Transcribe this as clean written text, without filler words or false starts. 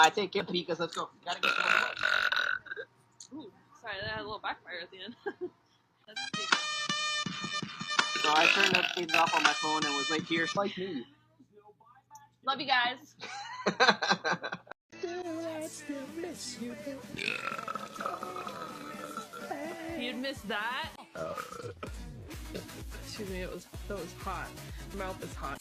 I think it because let's go. Gotta get some. Ooh, sorry, that had a little backfire at the end. Let's see. So I turned the things off on my phone and was like, here, like me. Love you guys. You'd miss that? Excuse me, that was hot. My mouth is hot.